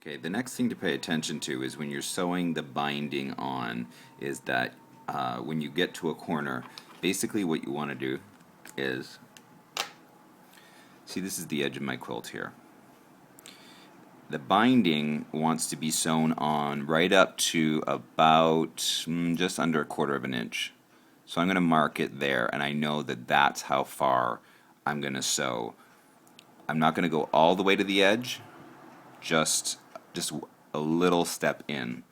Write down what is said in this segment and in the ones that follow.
Okay, the next thing to pay attention to is when you're sewing the binding on is that when you get to a corner, basically what you want to do is, see, this is the edge of my quilt here. The binding wants to be sewn on right up to about just under a quarter of an inch. So I'm going to mark it there, and I know that that's how far I'm going to sew. I'm not going to go all the way to the edge, just a little step in.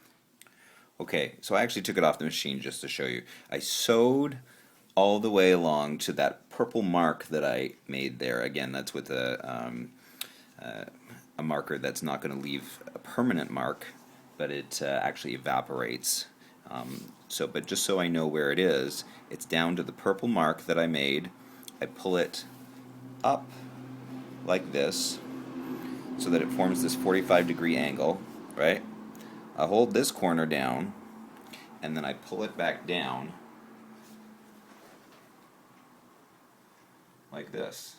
Okay, so I actually took it off the machine just to show you. I sewed all the way along to that purple mark that I made there. Again, that's with a marker that's not going to leave a permanent mark, but it actually evaporates. But just so I know where it is, it's down to the purple mark that I made. I pull it up like this so that it forms this 45-degree angle, right? I hold this corner down, and then I pull it back down like this.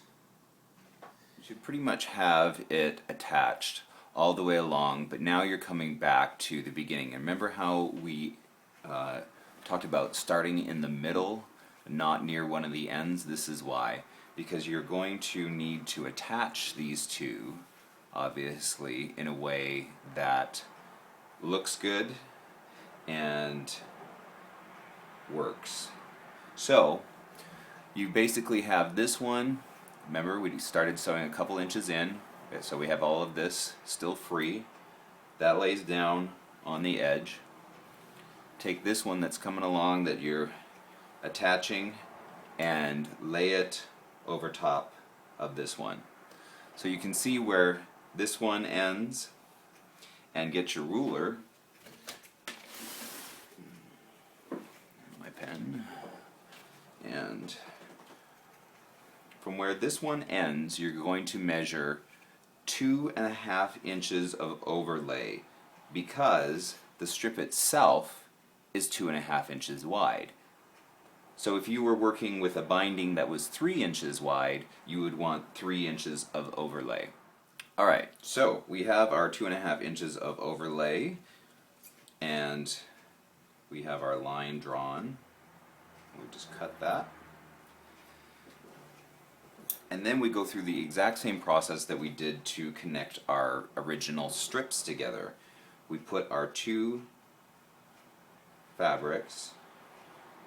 You should pretty much have it attached all the way along, but now you're coming back to the beginning. And remember how we talked about starting in the middle, not near one of the ends? This is why. Because you're going to need to attach these two, obviously, in a way that looks good and works. So you basically have this one. Remember, we started sewing a couple inches in, so we have all of this still free. That lays down on the edge. Take this one that's coming along that you're attaching and lay it over top of this one. So you can see where this one ends, and get your ruler, my pen, and from where this one ends, you're going to measure 2.5 inches of overlay, because the strip itself is 2.5 inches wide. So if you were working with a binding that was 3 inches wide, you would want 3 inches of overlay. Alright, so we have our 2.5 inches of overlay, and we have our line drawn. We'll just cut that. And then we go through the exact same process that we did to connect our original strips together. We put our two fabrics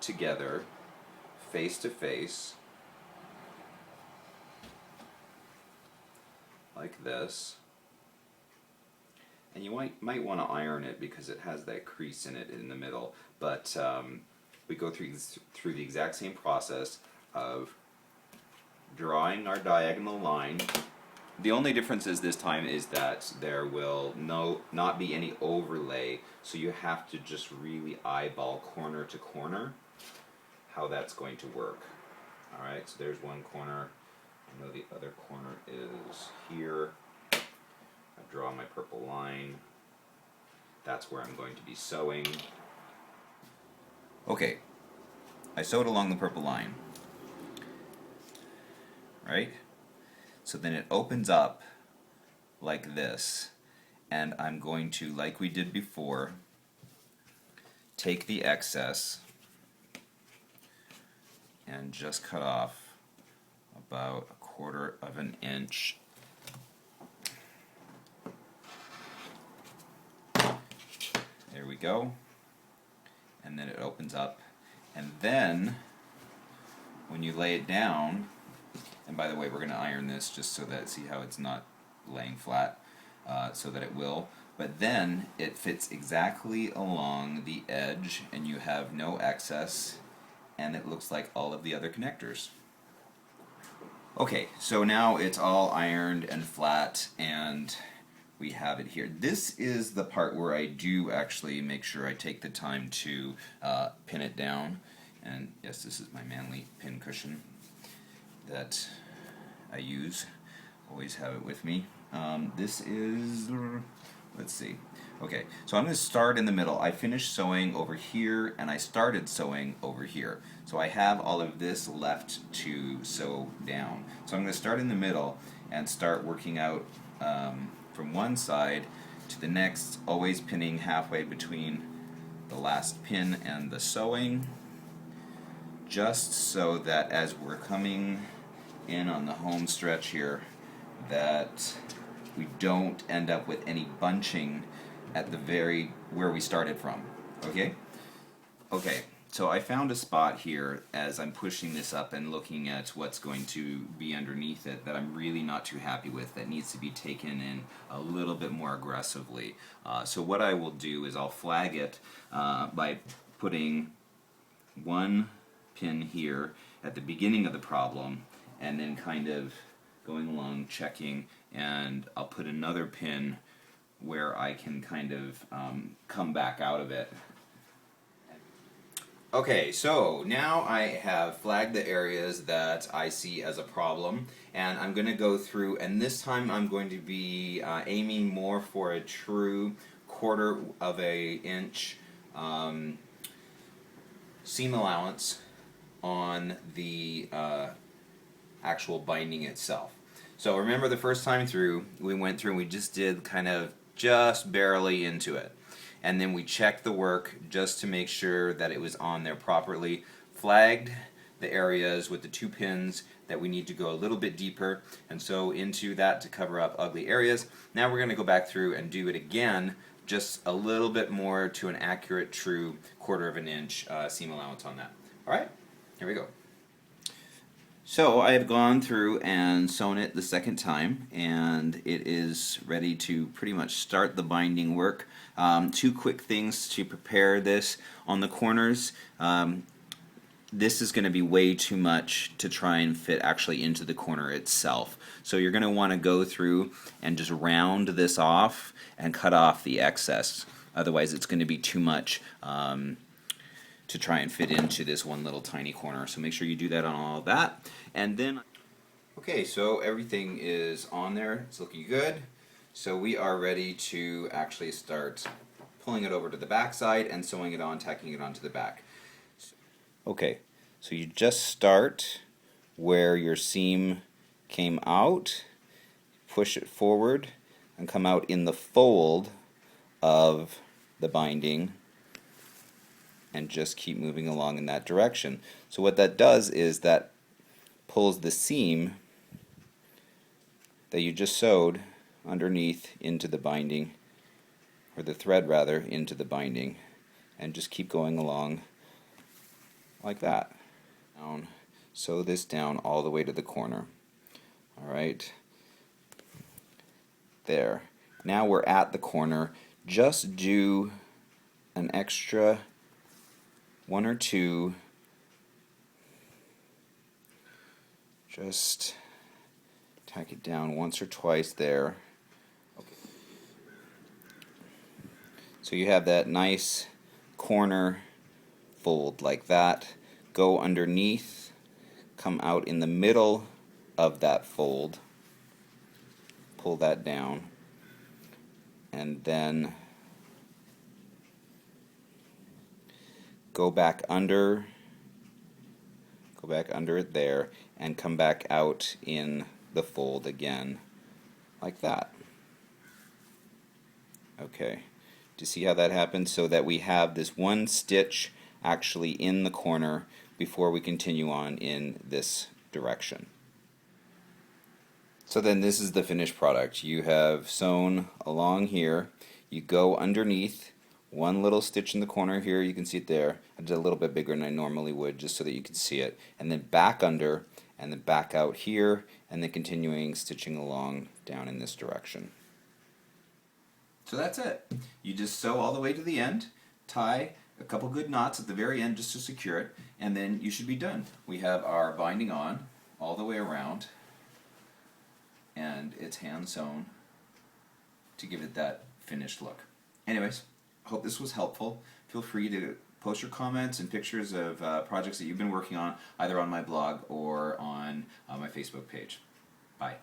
together, face to face, like this. And you might want to iron it because it has that crease in it in the middle, but we go through the exact same process of drawing our diagonal line. The only difference is this time is that there will not be any overlay, so you have to just really eyeball corner to corner how that's going to work. Alright, so there's one corner. I know the other corner is here. I draw my purple line. That's where I'm going to be sewing. Okay, I sewed along the purple line. Right? So then it opens up like this, and I'm going to, like we did before, take the excess and just cut off about 1/4 of an inch. There we go. And then it opens up, and then when you lay it down, and by the way, we're going to iron this just so that, see how it's not laying flat, so that it will. But then it fits exactly along the edge, and you have no excess, and it looks like all of the other connectors. Okay, so now it's all ironed and flat, and we have it here. This is the part where I do actually make sure I take the time to pin it down. And yes, this is my Manly pin cushion that I use. Always have it with me. This is, let's see. Okay, so I'm going to start in the middle. I finished sewing over here, and I started sewing over here. So I have all of this left to sew down. So I'm going to start in the middle and start working out from one side to the next, always pinning halfway between the last pin and the sewing, just so that as we're coming in on the home stretch here, that we don't end up with any bunching at the very where we started from. Okay? Okay, so I found a spot here as I'm pushing this up and looking at what's going to be underneath it that I'm really not too happy with, that needs to be taken in a little bit more aggressively. So what I will do is I'll flag it by putting one pin here at the beginning of the problem and then kind of going along checking, and I'll put another pin where I can kind of come back out of it. Okay, so now I have flagged the areas that I see as a problem, and I'm going to go through, and this time I'm going to be aiming more for a true 1/4 of an inch seam allowance on the actual binding itself. So remember the first time through, we went through and we just did kind of just barely into it. And then we checked the work just to make sure that it was on there properly, flagged the areas with the 2 pins that we need to go a little bit deeper and sew into that to cover up ugly areas. Now we're going to go back through and do it again, just a little bit more to an accurate, true 1/4 of an inch seam allowance on that. Alright, here we go. So I have gone through and sewn it the second time, and it is ready to pretty much start the binding work. 2 quick things to prepare this. On the corners, this is going to be way too much to try and fit actually into the corner itself. So you're going to want to go through and just round this off and cut off the excess. Otherwise it's going to be too much to try and fit into this one little tiny corner. So make sure you do that on all of that. And then, okay, so everything is on there. It's looking good. So we are ready to actually start pulling it over to the back side and sewing it on, tacking it onto the back. Okay, so you just start where your seam came out, push it forward, and come out in the fold of the binding, and just keep moving along in that direction. So what that does is that pulls the seam that you just sewed underneath into the binding, or the thread rather, into the binding, and just keep going along like that. Down. Sew this down all the way to the corner. Alright, there. Now we're at the corner. Just do an extra 1 or 2, just tack it down once or twice there. Okay. So you have that nice corner fold like that. Go underneath, come out in the middle of that fold, pull that down, and then go back under it there, and come back out in the fold again, like that. Okay, do you see how that happens? So that we have this one stitch actually in the corner before we continue on in this direction. So then this is the finished product. You have sewn along here, you go underneath, one little stitch in the corner here, you can see it there. I did a little bit bigger than I normally would just so that you can see it, and then back under, and then back out here, and then continuing stitching along down in this direction. So that's it. You just sew all the way to the end, tie a couple good knots at the very end just to secure it, and then you should be done. We have our binding on all the way around, and it's hand sewn to give it that finished look. Anyways, I hope this was helpful. Feel free to post your comments and pictures of projects that you've been working on, either on my blog or on my Facebook page. Bye.